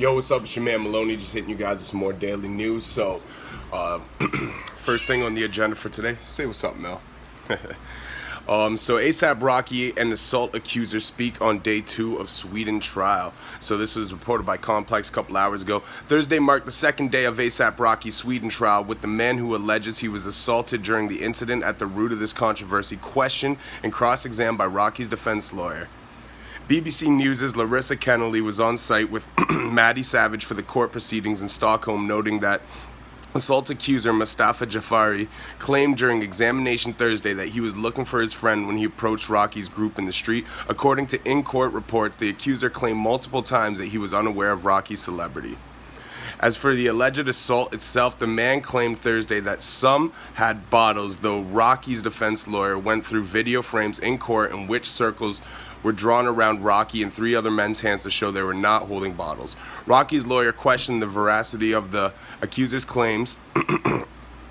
Yo, what's up? It's your man Maloney, just hitting you guys with some more daily news. So, first thing on the agenda for today, say what's up, Mel. So ASAP Rocky and assault accuser speak on day 2 of Sweden trial. So this was reported by Complex a couple hours ago. Thursday marked the second day of ASAP Rocky's Sweden trial, with the man who alleges he was assaulted during the incident at the root of this controversy questioned and cross-examined by Rocky's defense lawyer. BBC News' Larissa Kennelly was on site with Maddy Savage for the court proceedings in Stockholm, noting that assault accuser Mustafa Jafari claimed during examination Thursday that he was looking for his friend when he approached Rocky's group in the street. According to in-court reports, the accuser claimed multiple times that he was unaware of Rocky's celebrity. As for the alleged assault itself, the man claimed Thursday that some had bottles, though Rocky's defense lawyer went through video frames in court in which circles were drawn around Rocky and 3 other men's hands to show they were not holding bottles. Rocky's lawyer questioned the veracity of the accuser's claims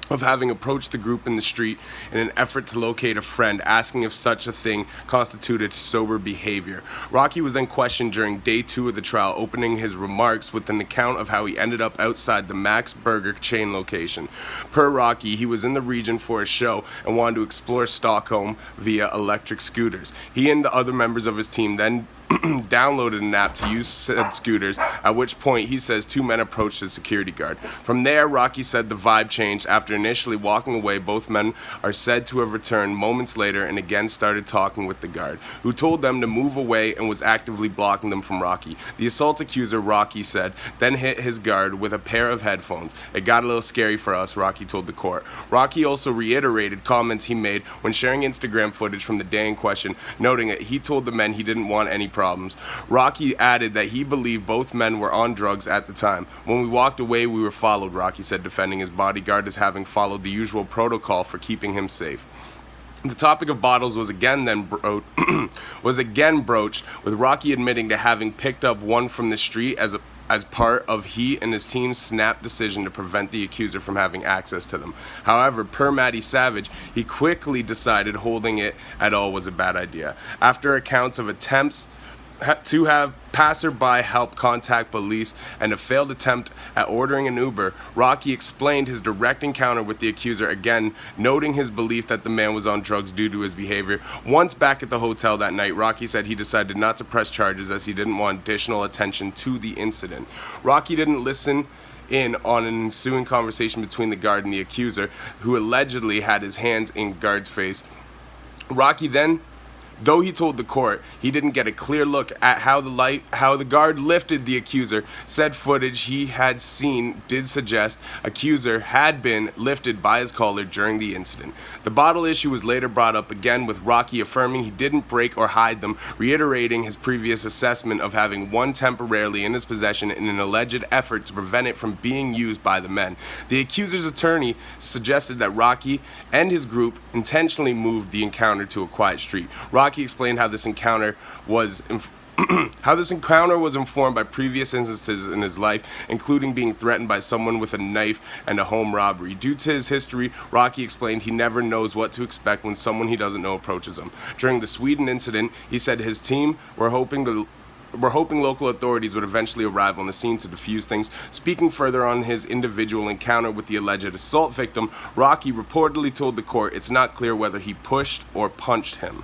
of having approached the group in the street in an effort to locate a friend, asking if such a thing constituted sober behavior. Rocky was then questioned during day 2 of the trial, opening his remarks with an account of how he ended up outside the Max Burger chain location. Per Rocky, he was in the region for a show and wanted to explore Stockholm via electric scooters. He and the other members of his team then downloaded an app to use said scooters, at which point he says 2 men approached his security guard. From there, Rocky said the vibe changed. After initially walking away, both men are said to have returned moments later and again started talking with the guard, who told them to move away and was actively blocking them from Rocky. The assault accuser, Rocky said, then hit his guard with a pair of headphones. It got a little scary for us, Rocky told the court. Rocky also reiterated comments he made when sharing Instagram footage from the day in question, noting that he told the men he didn't want any problems. Rocky added that he believed both men were on drugs at the time. When we walked away, we were followed, Rocky said, defending his bodyguard as having followed the usual protocol for keeping him safe. The topic of bottles was again broached, with Rocky admitting to having picked up one from the street as part of he and his team's snap decision to prevent the accuser from having access to them. However, per Maddy Savage, he quickly decided holding it at all was a bad idea. After accounts of attempts to have passerby help contact police and a failed attempt at ordering an Uber, Rocky explained his direct encounter with the accuser, again noting his belief that the man was on drugs due to his behavior. Once back at the hotel that night, Rocky said he decided not to press charges as he didn't want additional attention to the incident. Rocky didn't listen in on an ensuing conversation between the guard and the accuser, who allegedly had his hands in guard's face. Rocky then, though he told the court he didn't get a clear look at how the guard lifted the accuser, said footage he had seen did suggest accuser had been lifted by his collar during the incident. The bottle issue was later brought up again, with Rocky affirming he didn't break or hide them, reiterating his previous assessment of having one temporarily in his possession in an alleged effort to prevent it from being used by the men. The accuser's attorney suggested that Rocky and his group intentionally moved the encounter to a quiet street. Rocky explained how this encounter was informed by previous instances in his life, including being threatened by someone with a knife and a home robbery. Due to his history, Rocky explained he never knows what to expect when someone he doesn't know approaches him. During the Sweden incident, he said his team were hoping local authorities would eventually arrive on the scene to defuse things. Speaking further on his individual encounter with the alleged assault victim, Rocky reportedly told the court it's not clear whether he pushed or punched him.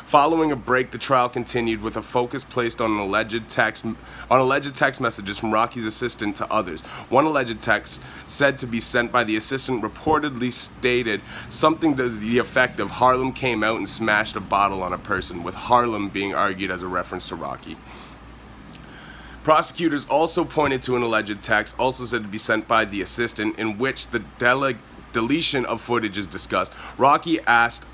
Following a break, the trial continued with a focus placed on alleged text messages from Rocky's assistant to others. One alleged text, said to be sent by the assistant, reportedly stated something to the effect of "Harlem came out and smashed a bottle on a person," with Harlem being argued as a reference to Rocky. Prosecutors also pointed to an alleged text, also said to be sent by the assistant, in which the deletion of footage is discussed. Rocky asked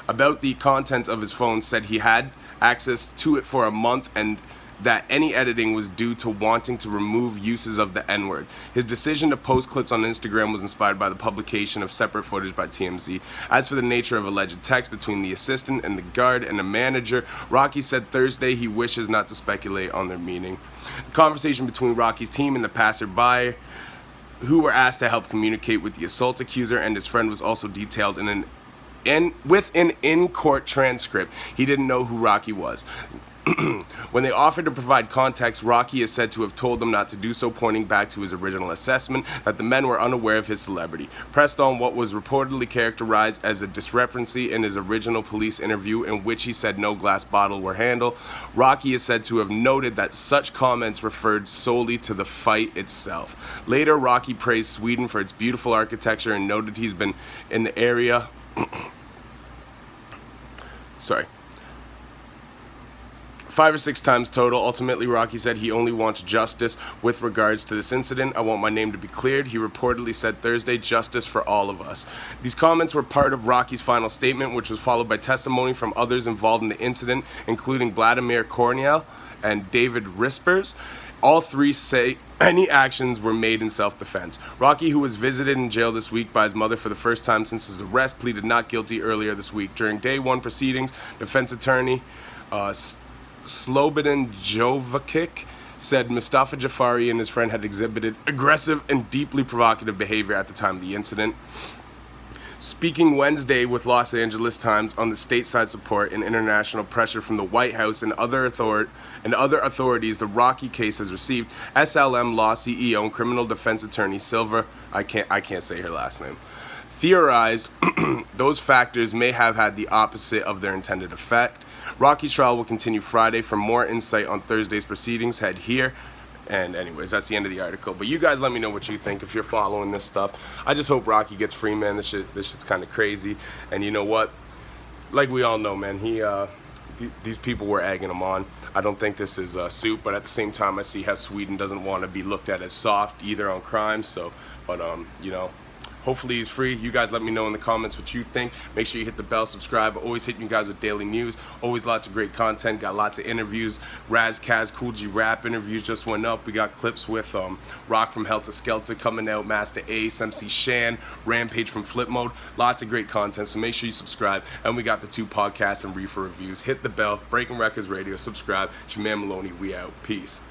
about the content of his phone, said he had access to it for a month and that any editing was due to wanting to remove uses of the N-word. His decision to post clips on Instagram was inspired by the publication of separate footage by TMZ. As for the nature of alleged text between the assistant and the guard and the manager, Rocky said Thursday he wishes not to speculate on their meaning. The conversation between Rocky's team and the passerby who were asked to help communicate with the assault accuser and his friend was also detailed with an in-court transcript. He didn't know who Rocky was. When they offered to provide context, Rocky is said to have told them not to do so, pointing back to his original assessment that the men were unaware of his celebrity. Pressed on what was reportedly characterized as a discrepancy in his original police interview, in which he said no glass bottle were handled, Rocky is said to have noted that such comments referred solely to the fight itself. Later, Rocky praised Sweden for its beautiful architecture and noted he's been in the area 5 or 6 times total. Ultimately, Rocky said he only wants justice with regards to this incident. I want my name to be cleared, he reportedly said Thursday, justice for all of us. These comments were part of Rocky's final statement, which was followed by testimony from others involved in the incident, including Vladimir Korniel and David Rispers. All three say any actions were made in self-defense. Rocky, who was visited in jail this week by his mother for the first time since his arrest, pleaded not guilty earlier this week. During day 1 proceedings, defense attorney Slobodan Jovicic said Mustafa Jafari and his friend had exhibited aggressive and deeply provocative behavior at the time of the incident. Speaking Wednesday with Los Angeles Times on the stateside support and international pressure from the White House and other authorities the Rocky case has received, SLM Law CEO and criminal defense attorney Silva, I can't say her last name, theorized those factors may have had the opposite of their intended effect. Rocky's trial will continue Friday. For more insight on Thursday's proceedings, head here. And anyways, that's the end of the article. But you guys let me know what you think if you're following this stuff. I just hope Rocky gets free, man. This shit's kind of crazy. And you know what? Like we all know, man, these people were egging him on. I don't think this is a suit, but at the same time, I see how Sweden doesn't want to be looked at as soft either on crime. So, but you know, hopefully he's free. You guys let me know in the comments what you think. Make sure you hit the bell, subscribe. I always hit you guys with daily news. Always lots of great content. Got lots of interviews. Raz Kaz, Cool G Rap interviews just went up. We got clips with Rock from Helter Skelter coming out, Master Ace, MC Shan, Rampage from Flip Mode. Lots of great content, so make sure you subscribe. And we got the 2 podcasts and Reefer reviews. Hit the bell, Breaking Records Radio, subscribe. It's your man Maloney. We out. Peace.